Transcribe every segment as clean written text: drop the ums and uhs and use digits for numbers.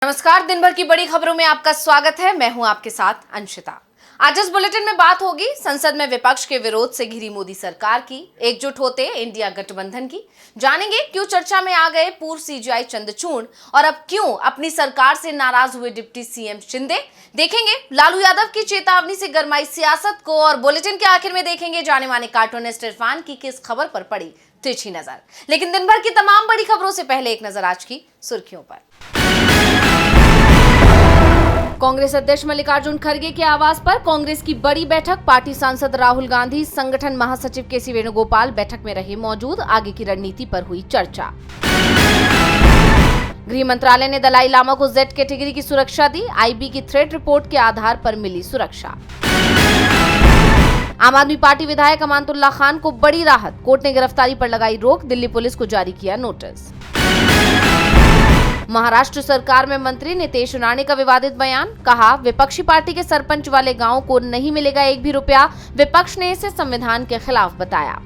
नमस्कार। दिन भर की बड़ी खबरों में आपका स्वागत है। मैं हूं आपके साथ अंशिता। आज इस बुलेटिन में बात होगी संसद में विपक्ष के विरोध से घिरी मोदी सरकार की, एकजुट होते इंडिया गठबंधन की। जानेंगे क्यों चर्चा में आ गए पूर्व सीजीआई चंद्रचूड़ और अब क्यों अपनी सरकार से नाराज हुए डिप्टी सीएम शिंदे। देखेंगे लालू यादव की चेतावनी से गरमाई सियासत को, और बुलेटिन के आखिर में देखेंगे जाने माने कार्टूनिस्ट इरफान की किस खबर पर पड़ी तिरछी नजर। लेकिन दिन भर की तमाम बड़ी खबरों से पहले एक नजर आज की सुर्खियों पर। कांग्रेस अध्यक्ष मल्लिकार्जुन खड़गे के आवास पर कांग्रेस की बड़ी बैठक। पार्टी सांसद राहुल गांधी, संगठन महासचिव केसी वेणुगोपाल बैठक में रहे मौजूद। आगे की रणनीति पर हुई चर्चा। गृह मंत्रालय ने दलाई लामा को जेड कैटेगरी की सुरक्षा दी। आईबी की थ्रेट रिपोर्ट के आधार पर मिली सुरक्षा। आम आदमी पार्टी विधायक अमानतुल्लाह खान को बड़ी राहत, कोर्ट ने गिरफ्तारी पर लगाई रोक। दिल्ली पुलिस को जारी किया नोटिस। महाराष्ट्र सरकार में मंत्री नितेश राणे का विवादित बयान। कहा, विपक्षी पार्टी के सरपंच वाले गांव को नहीं मिलेगा एक भी रुपया। विपक्ष ने इसे संविधान के खिलाफ बताया।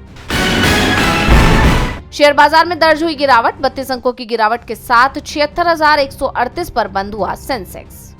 शेयर बाजार में दर्ज हुई गिरावट। 32 अंकों की गिरावट के साथ 76,138 पर बंद हुआ सेंसेक्स।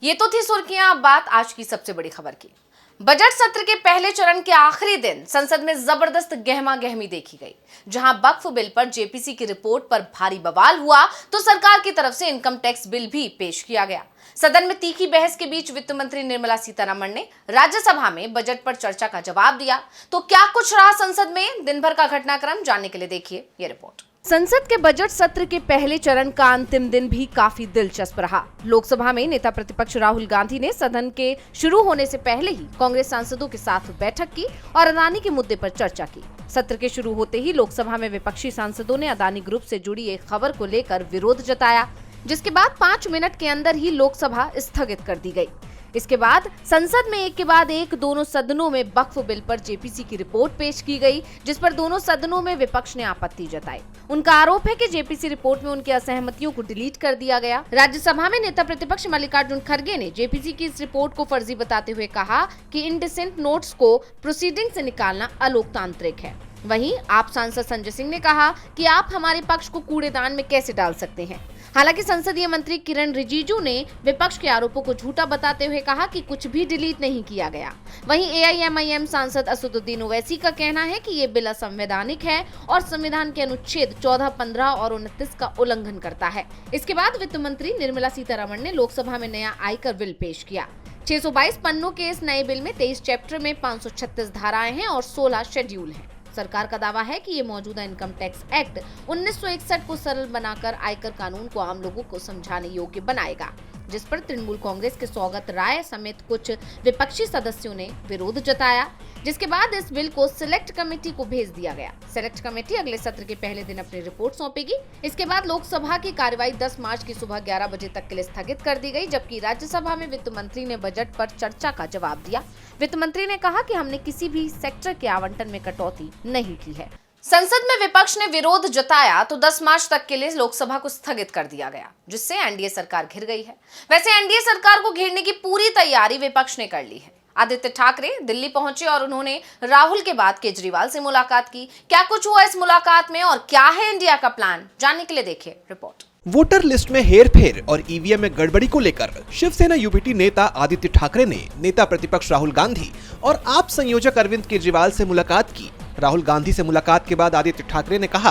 ये तो थी सुर्खियां। अब बात आज की सबसे बड़ी खबर की। बजट सत्र के पहले चरण के आखिरी दिन संसद में जबरदस्त गहमा गहमी देखी गई। जहां वक्फ बिल पर जेपीसी की रिपोर्ट पर भारी बवाल हुआ तो सरकार की तरफ से इनकम टैक्स बिल भी पेश किया गया। सदन में तीखी बहस के बीच वित्त मंत्री निर्मला सीतारमण ने राज्यसभा में बजट पर चर्चा का जवाब दिया। तो क्या कुछ रहा संसद में, दिन भर का घटनाक्रम जानने के लिए देखिए ये रिपोर्ट। संसद के बजट सत्र के पहले चरण का अंतिम दिन भी काफी दिलचस्प रहा। लोकसभा में नेता प्रतिपक्ष राहुल गांधी ने सदन के शुरू होने से पहले ही कांग्रेस सांसदों के साथ बैठक की और अदानी के मुद्दे पर चर्चा की। सत्र के शुरू होते ही लोकसभा में विपक्षी सांसदों ने अदानी ग्रुप से जुड़ी एक खबर को लेकर विरोध जताया, जिसके बाद 5 मिनट के अंदर ही लोकसभा स्थगित कर दी गई। इसके बाद संसद में एक के बाद एक दोनों सदनों में वक्फ बिल पर जेपीसी की रिपोर्ट पेश की गई, जिस पर दोनों सदनों में विपक्ष ने आपत्ति जताई। उनका आरोप है कि जेपीसी रिपोर्ट में उनकी असहमतियों को डिलीट कर दिया गया। राज्यसभा में नेता प्रतिपक्ष मल्लिकार्जुन खड़गे ने जेपीसी की इस रिपोर्ट को फर्जी बताते हुए कहा कि इंडिसेंट नोट्स को प्रोसीडिंग से निकालना अलोकतांत्रिक है। वहीं आप सांसद संजय सिंह ने कहा कि आप हमारे पक्ष को कूड़ेदान में कैसे डाल सकते हैं। हालांकि संसदीय मंत्री किरण रिजिजू ने विपक्ष के आरोपों को झूठा बताते हुए कहा कि कुछ भी डिलीट नहीं किया गया। वहीं एआईएमआईएम सांसद असदुद्दीन ओवैसी का कहना है कि ये बिल असंवैधानिक है और संविधान के अनुच्छेद 14, 15 और 29 का उल्लंघन करता है। इसके बाद वित्त मंत्री निर्मला सीतारमण ने लोकसभा में नया आयकर बिल पेश किया। 622 पन्नों के इस नए बिल में 23 चैप्टर में 536 धाराएं हैं और 16 शेड्यूल हैं। सरकार का दावा है कि ये मौजूदा इनकम टैक्स एक्ट 1961 को सरल बनाकर आयकर कानून को आम लोगों को समझाने योग्य बनाएगा, जिस पर तृणमूल कांग्रेस के सौगत राय समेत कुछ विपक्षी सदस्यों ने विरोध जताया। जिसके बाद इस बिल को सिलेक्ट कमेटी को भेज दिया गया। सिलेक्ट कमेटी अगले सत्र के पहले दिन अपनी रिपोर्ट सौंपेगी। इसके बाद लोकसभा की कार्यवाही 10 मार्च की सुबह 11 बजे तक के लिए स्थगित कर दी गई, जबकि राज्यसभा में वित्त मंत्री ने बजट पर चर्चा का जवाब दिया। वित्त मंत्री ने कहा कि हमने किसी भी सेक्टर के आवंटन में कटौती नहीं की है। संसद में विपक्ष ने विरोध जताया तो 10 मार्च तक के लिए लोकसभा को स्थगित कर दिया गया, जिससे एनडीए सरकार घिर गई है। वैसे एनडीए सरकार को घेरने की पूरी तैयारी विपक्ष ने कर ली है। आदित्य ठाकरे दिल्ली पहुंचे और उन्होंने राहुल के बाद केजरीवाल से मुलाकात की। क्या कुछ हुआ इस मुलाकात में और क्या है इंडिया का प्लान, जानने के लिए देखिए रिपोर्ट। वोटर लिस्ट में हेरफेर और ईवीएम में गड़बड़ी को लेकर शिवसेना यूबीटी नेता आदित्य ठाकरे ने नेता प्रतिपक्ष राहुल गांधी और आप संयोजक अरविंद केजरीवाल से मुलाकात की। राहुल गांधी से मुलाकात के बाद आदित्य ठाकरे ने कहा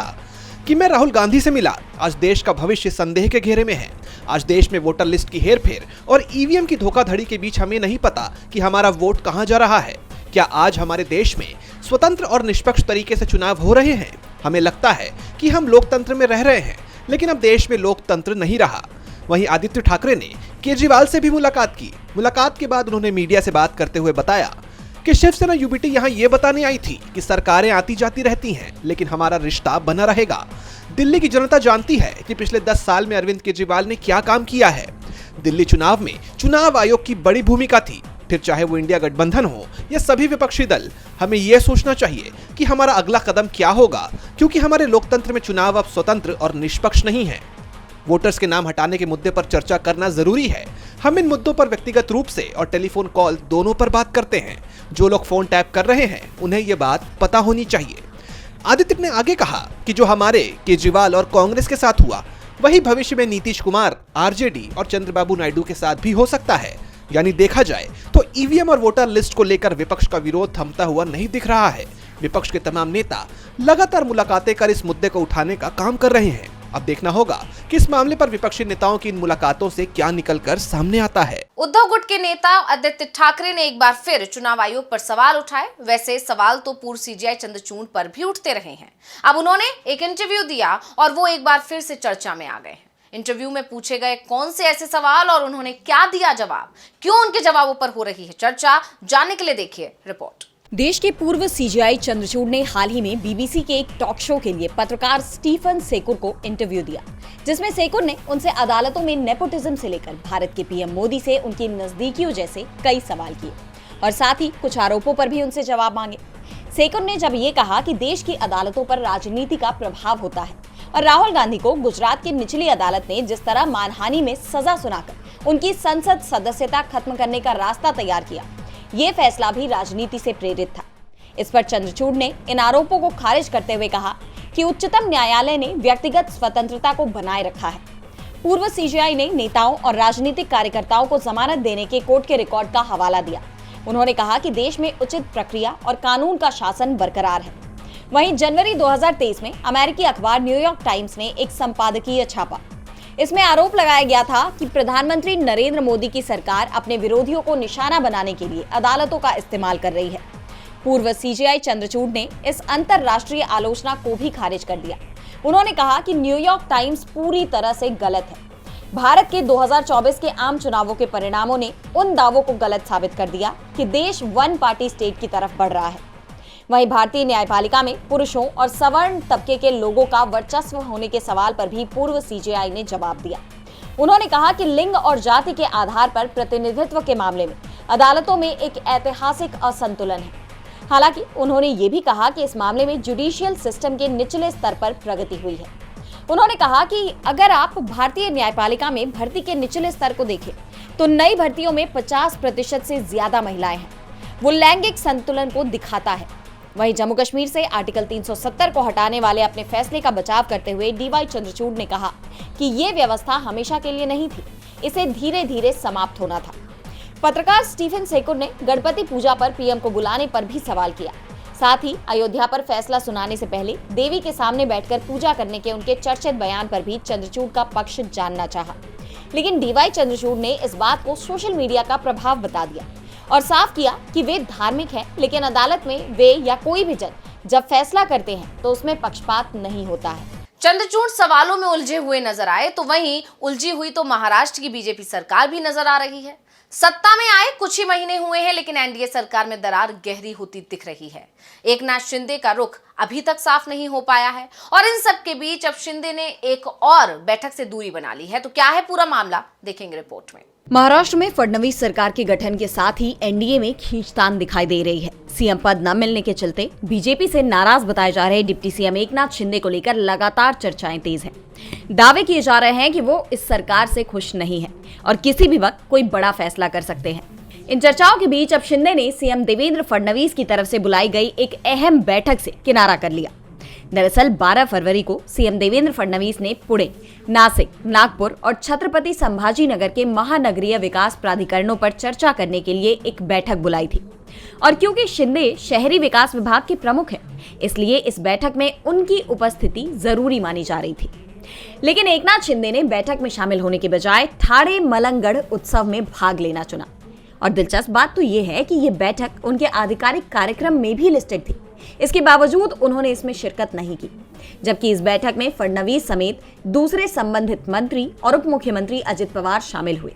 कि मैं राहुल गांधी से मिला। आज देश का भविष्य संदेह के घेरे में है। आज देश में वोटर लिस्ट की हेरफेर और ईवीएम की धोखाधड़ी के बीच हमें नहीं पता कि हमारा वोट कहां जा रहा है। क्या आज हमारे देश में स्वतंत्र और निष्पक्ष तरीके से चुनाव हो रहे हैं? हमें लगता है कि हम लोकतंत्र में रह रहे हैं, लेकिन अब देश में लोकतंत्र नहीं रहा। वहीं आदित्य ठाकरे ने केजरीवाल से भी मुलाकात की। मुलाकात के बाद उन्होंने मीडिया से बात करते हुए बताया कि शिवसेना यूबीटी यहाँ ये बताने आई थी कि सरकारें आती जाती रहती हैं, लेकिन हमारा रिश्ता बना रहेगा। दिल्ली की जनता जानती है कि पिछले 10 साल में अरविंद केजरीवाल ने क्या काम किया है। दिल्ली चुनाव में चुनाव आयोग की बड़ी भूमिका थी। फिर चाहे वो इंडिया गठबंधन हो या सभी विपक्षी दल, हमें यह सोचना चाहिए कि हमारा अगला कदम क्या होगा, क्योंकि हमारे लोकतंत्र में चुनाव अब स्वतंत्र और निष्पक्ष नहीं है। वोटर्स के नाम हटाने के मुद्दे पर चर्चा करना जरूरी है। हम इन मुद्दों पर व्यक्तिगत रूप से और टेलीफोन कॉल दोनों पर बात करते हैं। जो लोग फोन टैप कर रहे हैं उन्हें ये बात पता होनी चाहिए। आदित्य ने आगे कहा कि जो हमारे केजरीवाल और कांग्रेस के साथ हुआ वही भविष्य में नीतीश कुमार, आरजेडी और चंद्रबाबू नायडू के साथ भी हो सकता है। यानी देखा जाए तो ईवीएम और वोटर लिस्ट को लेकर विपक्ष का विरोध थमता हुआ नहीं दिख रहा है। विपक्ष के तमाम नेता लगातार मुलाकातें कर इस मुद्दे को उठाने का काम कर रहे हैं। अब देखना होगा कि इस मामले पर विपक्षी नेताओं की इन मुलाकातों से क्या निकलकर सामने आता है। उद्धव गुट के नेता आदित्य ठाकरे ने एक बार फिर चुनाव आयोग पर सवाल उठाए। वैसे सवाल तो पूर्व सीजीआई चंद्रचूड़ पर भी उठते रहे हैं। अब उन्होंने एक इंटरव्यू दिया और वो एक बार फिर से चर्चा में आ गए हैं। इंटरव्यू में पूछे गए कौन से ऐसे सवाल और उन्होंने क्या दिया जवाब, क्यों उनके जवाबों पर हो रही है चर्चा, जानने के लिए देखिए रिपोर्ट। देश के पूर्व सीजीआई चंद्रचूड़ ने हाल ही में बीबीसी के एक टॉक शो के लिए पत्रकार स्टीफन सेकुर को इंटरव्यू दिया, जिसमें सेकुर ने उनसे अदालतों में नेपोटिज्म से लेकर भारत के पीएम मोदी से उनकी नजदीकियों जैसे कई सवाल किए और साथ ही कुछ आरोपों पर भी उनसे जवाब मांगे। सेकुर ने जब ये कहा कि देश की अदालतों पर राजनीति का प्रभाव होता है और राहुल गांधी को गुजरात की निचली अदालत ने जिस तरह मानहानि में सजा सुनाकर उनकी संसद सदस्यता खत्म करने का रास्ता तैयार किया, ये फैसला भी राजनीति से प्रेरित था। इस पर चंद्रचूड़ ने इन आरोपों को खारिज करते हुए कहा कि उच्चतम न्यायालय ने व्यक्तिगत स्वतंत्रता को बनाए रखा है। पूर्व सीजीआई ने नेताओं और राजनीतिक कार्यकर्ताओं को जमानत देने के कोर्ट के रिकॉर्ड का हवाला दिया। उन्होंने कहा कि देश में उचित प्रक्रिया और कानून का शासन बरकरार है। वहीं जनवरी 2023 में अमेरिकी अखबार न्यूयॉर्क टाइम्स ने एक संपादकीय छापा। इसमें आरोप लगाया गया था कि प्रधानमंत्री नरेंद्र मोदी की सरकार अपने विरोधियों को निशाना बनाने के लिए अदालतों का इस्तेमाल कर रही है। पूर्व सीजीआई चंद्रचूड़ ने इस अंतरराष्ट्रीय आलोचना को भी खारिज कर दिया। उन्होंने कहा कि न्यूयॉर्क टाइम्स पूरी तरह से गलत है। भारत के 2024 के आम चुनावों के परिणामों ने उन दावों को गलत साबित कर दिया कि देश वन पार्टी स्टेट की तरफ बढ़ रहा है। वहीं भारतीय न्यायपालिका में पुरुषों और सवर्ण तबके के लोगों का वर्चस्व होने के सवाल पर भी पूर्व सीजीआई ने जवाब दिया। उन्होंने कहा कि लिंग और जाति के आधार पर प्रतिनिधित्व के मामले में अदालतों में एक ऐतिहासिक असंतुलन है। हालांकि उन्होंने ये भी कहा कि इस मामले में जुडिशियल सिस्टम के निचले स्तर पर प्रगति हुई है। उन्होंने कहा कि अगर आप भारतीय न्यायपालिका में भर्ती के निचले स्तर को देखें तो नई भर्तियों में 50% से ज्यादा महिलाएं हैं। वो लैंगिक संतुलन को दिखाता है। वहीं जम्मू कश्मीर से आर्टिकल 370 को हटाने वाले अपने फैसले का बचाव करते हुए डीवाई चंद्रचूड़ ने कहा कि ये व्यवस्था हमेशा के लिए नहीं थी, इसे धीरे धीरे समाप्त होना था। पत्रकार स्टीफन सेकुर ने गणपति पूजा पर पीएम को बुलाने पर भी सवाल किया। साथ ही अयोध्या पर फैसला सुनाने से पहले देवी के सामने बैठकर पूजा करने के उनके चर्चित बयान पर भी चंद्रचूड़ का पक्ष जानना चाहा। लेकिन डीवाई चंद्रचूड़ ने इस बात को सोशल मीडिया का प्रभाव बता दिया और साफ किया कि वे धार्मिक हैं, लेकिन अदालत में वे या कोई भी जज जब फैसला करते हैं तो उसमें पक्षपात नहीं होता है। चंद्रचूड़ सवालों में उलझे हुए नजर आए तो वहीं उलझी हुई तो महाराष्ट्र की बीजेपी सरकार भी नजर आ रही है। सत्ता में आए कुछ ही महीने हुए हैं, लेकिन एनडीए सरकार में दरार गहरी होती दिख रही है। एकनाथ शिंदे का रुख अभी तक साफ नहीं हो पाया है और इन सब के बीच अब शिंदे ने एक और बैठक से दूरी बना ली है। तो क्या है पूरा मामला, देखेंगे रिपोर्ट में। महाराष्ट्र में फडणवीस सरकार के गठन के साथ ही एनडीए में खींचतान दिखाई दे रही है। सीएम पद न मिलने के चलते बीजेपी से नाराज बताए जा रहे डिप्टी सीएम एकनाथ शिंदे को लेकर लगातार चर्चाएं तेज हैं। दावे किए जा रहे हैं कि वो इस सरकार से खुश नहीं है और किसी भी वक्त कोई बड़ा फैसला कर सकते हैं। इन चर्चाओं के बीच अब शिंदे ने सीएम देवेंद्र फडणवीस की तरफ से बुलाई गई एक अहम बैठक से किनारा कर लिया। दरअसल 12 फरवरी को सीएम देवेंद्र फडणवीस ने पुणे, नासिक, नागपुर और छत्रपति संभाजीनगर के महानगरीय विकास प्राधिकरणों पर चर्चा करने के लिए एक बैठक बुलाई थी। और क्योंकि शिंदे शहरी विकास विभाग के प्रमुख हैं, इसलिए इस बैठक में उनकी उपस्थिति जरूरी मानी जा रही थी। लेकिन एकनाथ शिंदे ने बैठक में शामिल होने के बजाय ठाणे मलंगगढ़ उत्सव में भाग लेना चुना। और दिलचस्प बात तो ये है कि ये बैठक उनके आधिकारिक कार्यक्रम में भी लिस्टेड थी। इसके बावजूद उन्होंने इसमें शिरकत नहीं की, जबकि इस बैठक में फडणवीस समेत दूसरे संबंधित मंत्री और उप मुख्यमंत्री अजित पवार शामिल हुए।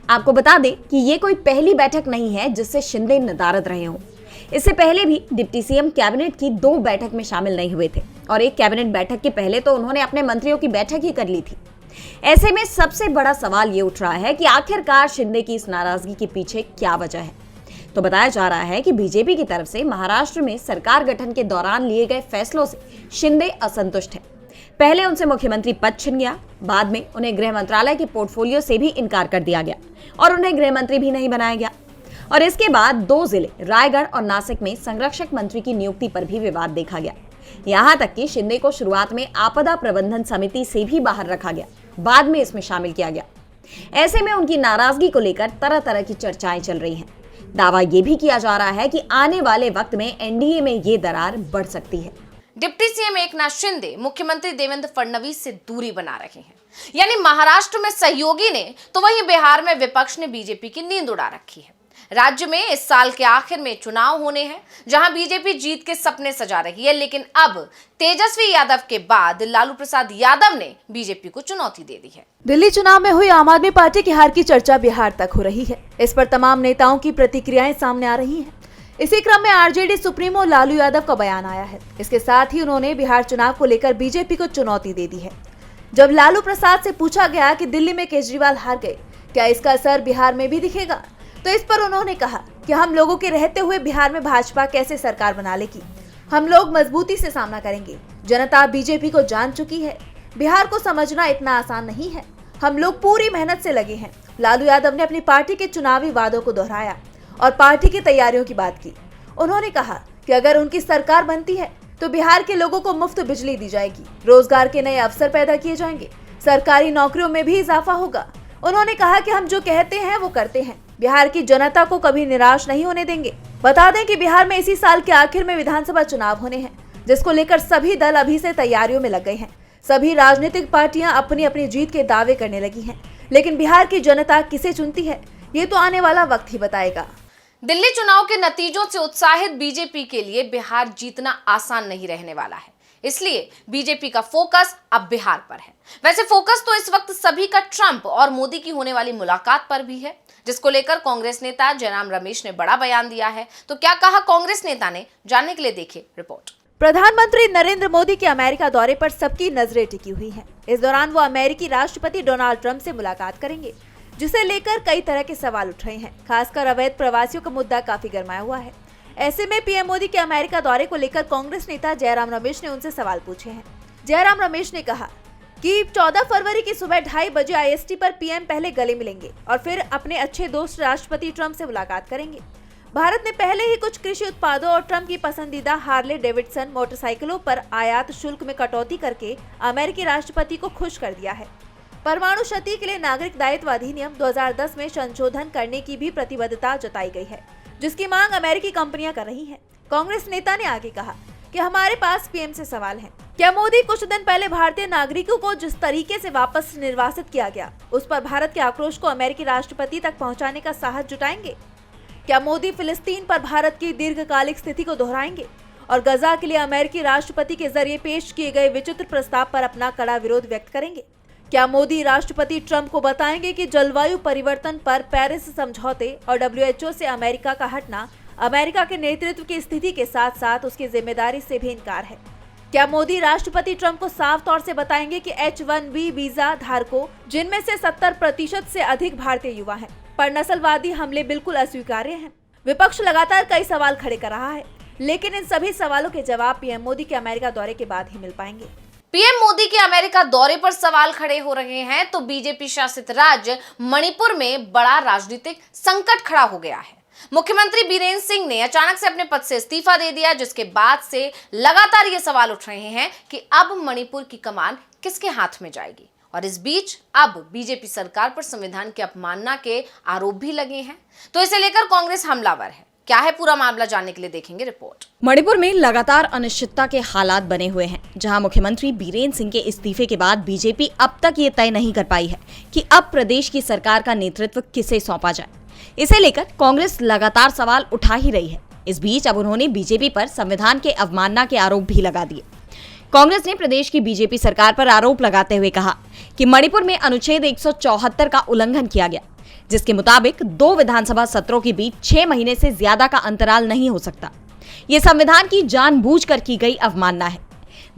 आपको बता दें कि ये कोई पहली बैठक नहीं है जिससे शिंदे नदारद रहे हों। इससे पहले भी डिप्टी सीएम कैबिनेट की 2 बैठक में शामिल नहीं हुए थे और एक कैबिनेट बैठक के पहले तो उन्होंने अपने मंत्रियों की बैठक ही कर ली थी। ऐसे में सबसे बड़ा सवाल ये उठ रहा है कि आखिरकार शिंदे की इस नाराजगी के पीछे क्या वजह है। तो बताया जा रहा है कि बीजेपी की तरफ से महाराष्ट्र में सरकार गठन के दौरान लिए गए फैसलों से शिंदे असंतुष्ट हैं। पहले उनसे मुख्यमंत्री पद छिन गया, बाद में उन्हें गृह मंत्रालय के पोर्टफोलियो से भी इनकार कर दिया गया और उन्हें गृह मंत्री भी नहीं बनाया गया। और इसके बाद 2 जिले रायगढ़ और नासिक में संरक्षक मंत्री की नियुक्ति पर भी विवाद देखा गया। यहाँ तक कि शिंदे को शुरुआत में आपदा प्रबंधन समिति से भी बाहर रखा गया। बाद में इसमें शामिल किया गया। ऐसे में उनकी नाराजगी को लेकर तरह तरह की चर्चाएं चल रही हैं। दावा यह भी किया जा रहा है कि आने वाले वक्त में एनडीए में ये दरार बढ़ सकती है। डिप्टी सीएम एकनाथ शिंदे मुख्यमंत्री देवेंद्र फडणवीस से दूरी बना रहे हैं, यानी महाराष्ट्र में सहयोगी ने तो वहीं बिहार में विपक्ष ने बीजेपी की नींद उड़ा रखी है। राज्य में इस साल के आखिर में चुनाव होने हैं, जहां बीजेपी जीत के सपने सजा रही है, लेकिन अब तेजस्वी यादव के बाद लालू प्रसाद यादव ने बीजेपी को चुनौती दे दी है। दिल्ली चुनाव में हुई आम आदमी पार्टी की हार की चर्चा बिहार तक हो रही है। इस पर तमाम नेताओं की प्रतिक्रियाएं सामने आ रही हैं। इसी क्रम में आरजेडी सुप्रीमो लालू यादव का बयान आया है। इसके साथ ही उन्होंने बिहार चुनाव को लेकर बीजेपी को चुनौती दे दी है। जब लालू प्रसाद से पूछा गया कि दिल्ली में केजरीवाल हार गए, क्या इसका असर बिहार में भी दिखेगा, तो इस पर उन्होंने कहा कि हम लोगों के रहते हुए बिहार में भाजपा कैसे सरकार बना लेगी। हम लोग मजबूती से सामना करेंगे। जनता बीजेपी को जान चुकी है। बिहार को समझना इतना आसान नहीं है। हम लोग पूरी मेहनत से लगे हैं। लालू यादव ने अपनी पार्टी के चुनावी वादों को दोहराया और पार्टी की तैयारियों की बात की। उन्होंने कहा कि अगर उनकी सरकार बनती है तो बिहार के लोगों को मुफ्त बिजली दी जाएगी, रोजगार के नए अवसर पैदा किए जाएंगे, सरकारी नौकरियों में भी इजाफा होगा। उन्होंने कहा कि हम जो कहते हैं वो करते हैं। बिहार की जनता को कभी निराश नहीं होने देंगे। बता दें कि बिहार में इसी साल के आखिर में विधानसभा चुनाव होने हैं, जिसको लेकर सभी दल अभी से तैयारियों में लग गए हैं। सभी राजनीतिक पार्टियां अपनी अपनी जीत के दावे करने लगी हैं, लेकिन बिहार की जनता किसे चुनती है ये तो आने वाला वक्त ही बताएगा। दिल्ली चुनाव के नतीजों से उत्साहित बीजेपी के लिए बिहार जीतना आसान नहीं रहने वाला है, इसलिए बीजेपी का फोकस अब बिहार पर है। वैसे फोकस तो इस वक्त सभी का ट्रंप और मोदी की होने वाली मुलाकात पर भी है, जिसको लेकर कांग्रेस नेता जयराम रमेश ने बड़ा बयान दिया है। तो क्या कहा कांग्रेस नेता ने, जानने के लिए देखिए रिपोर्ट। प्रधानमंत्री नरेंद्र मोदी के अमेरिका दौरे पर सबकी नजरें टिकी हुई हैं। इस दौरान वो अमेरिकी राष्ट्रपति डोनाल्ड ट्रंप से मुलाकात करेंगे, जिसे लेकर कई तरह के सवाल उठ रहे हैं। खासकर अवैध प्रवासियों का मुद्दा काफी गर्माया हुआ है। ऐसे में पीएम मोदी के अमेरिका दौरे को लेकर कांग्रेस नेता जयराम रमेश ने उनसे सवाल पूछे हैं। जयराम रमेश ने कहा कि 14 फरवरी की सुबह 2:30 बजे IST पर पीएम पहले गले मिलेंगे और फिर अपने अच्छे दोस्त राष्ट्रपति ट्रंप से मुलाकात करेंगे। भारत ने पहले ही कुछ कृषि उत्पादों और ट्रंप की पसंदीदा हार्ले डेविडसन मोटरसाइकिलों पर आयात शुल्क में कटौती करके अमेरिकी राष्ट्रपति को खुश कर दिया है। परमाणु क्षति के लिए नागरिक दायित्व अधिनियम 2010 में संशोधन करने की भी प्रतिबद्धता जताई गई है, जिसकी मांग अमेरिकी कंपनियां कर रही हैं। कांग्रेस नेता ने आगे कहा कि हमारे पास पीएम से सवाल है। क्या मोदी कुछ दिन पहले भारतीय नागरिकों को जिस तरीके से वापस निर्वासित किया गया, उस पर भारत के आक्रोश को अमेरिकी राष्ट्रपति तक पहुंचाने का साहस जुटाएंगे? क्या मोदी फिलिस्तीन पर भारत की दीर्घकालिक स्थिति को दोहराएंगे और गजा के लिए अमेरिकी राष्ट्रपति के जरिए पेश किए गए विचित्र प्रस्ताव पर अपना कड़ा विरोध व्यक्त करेंगे? क्या मोदी राष्ट्रपति ट्रंप को बताएंगे कि जलवायु परिवर्तन पर पेरिस समझौते और WHO से अमेरिका का हटना अमेरिका के नेतृत्व की स्थिति के साथ साथ उसकी जिम्मेदारी से भी इनकार है? क्या मोदी राष्ट्रपति ट्रंप को साफ तौर से बताएंगे कि H-1B वीजा धारकों, जिनमें से 70% से अधिक भारतीय युवा हैं, पर नस्लवादी हमले बिल्कुल अस्वीकार्य हैं? विपक्ष लगातार कई सवाल खड़े कर रहा है, लेकिन इन सभी सवालों के जवाब पीएम मोदी के अमेरिका दौरे के बाद ही मिल पाएंगे। पीएम मोदी के अमेरिका दौरे पर सवाल खड़े हो रहे हैं तो बीजेपी शासित राज्य मणिपुर में बड़ा राजनीतिक संकट खड़ा हो गया है। मुख्यमंत्री बीरेंद्र सिंह ने अचानक से अपने पद से इस्तीफा दे दिया, जिसके बाद से लगातार ये सवाल उठ रहे हैं कि अब मणिपुर की कमान किसके हाथ में जाएगी। और इस बीच अब बीजेपी सरकार पर संविधान की अवमानना के आरोप भी लगे हैं, तो इसे लेकर कांग्रेस हमलावर है। क्या है पूरा मामला, जानने के लिए देखेंगे रिपोर्ट। मणिपुर में लगातार अनिश्चितता के हालात बने हुए हैं, जहां मुख्यमंत्री बीरेंद्र सिंह के इस्तीफे के बाद बीजेपी अब तक ये तय नहीं कर पाई है कि अब प्रदेश की सरकार का नेतृत्व किसे सौंपा जाए। इसे लेकर कांग्रेस लगातार सवाल उठा ही रही है। इस बीच अब उन्होंने बीजेपी पर संविधान के अवमानना के आरोप भी लगा दिए। कांग्रेस ने प्रदेश की बीजेपी सरकार पर आरोप लगाते हुए कहा कि मणिपुर में अनुच्छेद 174 का उल्लंघन किया गया, जिसके मुताबिक 2 विधानसभा सत्रों के बीच 6 महीने से ज्यादा का अंतराल नहीं हो सकता। ये संविधान की जानबूझकर की गई अवमानना है।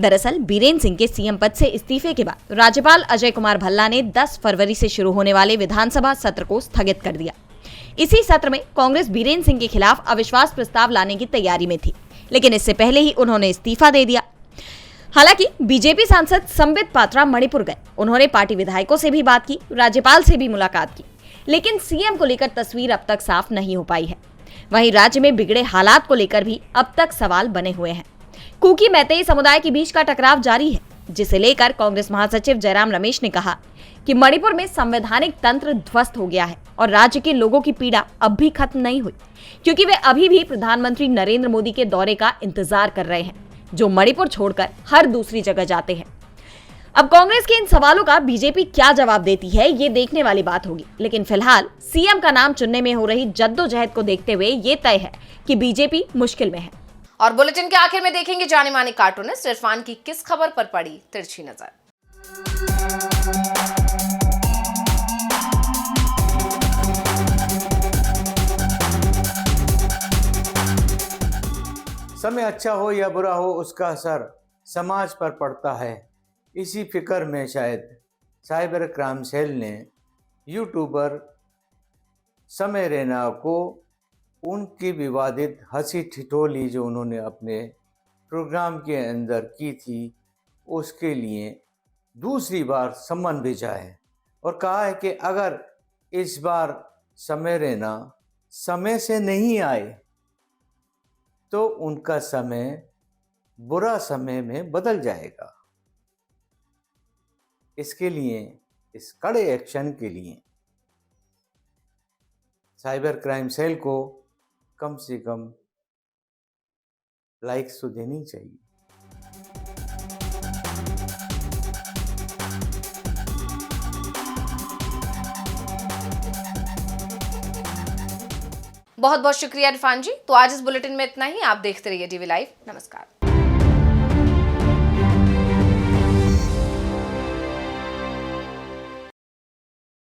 दरअसल बीरेंद्र सिंह के सीएम पद से इस्तीफे के बाद राज्यपाल अजय कुमार भल्ला ने 10 फरवरी से शुरू होने वाले विधानसभा सत्र को स्थगित कर दिया। इसी सत्र में कांग्रेस बीरेंद्र सिंह के खिलाफ अविश्वास प्रस्ताव लाने की तैयारी में थी, लेकिन इससे पहले ही उन्होंने इस्तीफा दे दिया। हालांकि बीजेपी सांसद संबित पात्रा मणिपुर गए। उन्होंने पार्टी विधायकों से भी बात की, राज्यपाल से भी मुलाकात की, लेकिन सीएम को लेकर तस्वीर अब तक साफ नहीं हो पाई है। वहीं राज्य में बिगड़े हालात को लेकर भी अब तक सवाल बने हुए हैं। कुकी मैतेई समुदाय के बीच का टकराव जारी है, जिसे लेकर कांग्रेस महासचिव जयराम रमेश ने कहा कि मणिपुर में संवैधानिक तंत्र ध्वस्त हो गया है और राज्य के लोगों की पीड़ा अब भी खत्म नहीं हुई, क्योंकि वे अभी भी प्रधानमंत्री नरेंद्र मोदी के दौरे का इंतजार कर रहे हैं, जो मणिपुर छोड़कर हर दूसरी जगह जाते हैं। अब कांग्रेस के इन सवालों का बीजेपी क्या जवाब देती है, ये देखने वाली बात होगी। लेकिन फिलहाल सीएम का नाम चुनने में हो रही जद्दोजहद को देखते हुए ये तय है कि बीजेपी मुश्किल में है। और बुलेटिन के आखिर में देखेंगे जाने माने कार्टूनिस्ट इरफान की किस खबर पर पड़ी तिरछी नजर। समय अच्छा हो या बुरा हो, उसका असर समाज पर पड़ता है। इसी फिक्र में शायद साइबर क्राइम सेल ने यूट्यूबर समय रैना को उनकी विवादित हंसी ठिठोली जो उन्होंने अपने प्रोग्राम के अंदर की थी, उसके लिए दूसरी बार सम्मन भेजा है और कहा है कि अगर इस बार समय रैना समय से नहीं आए तो उनका समय बुरा समय में बदल जाएगा। इसके लिए, इस कड़े एक्शन के लिए साइबर क्राइम सेल को कम से कम लाइक्स तो देनी चाहिए। बहुत बहुत शुक्रिया इरफान जी। तो आज इस बुलेटिन में इतना ही। आप देखते रहिए DV लाइव। नमस्कार।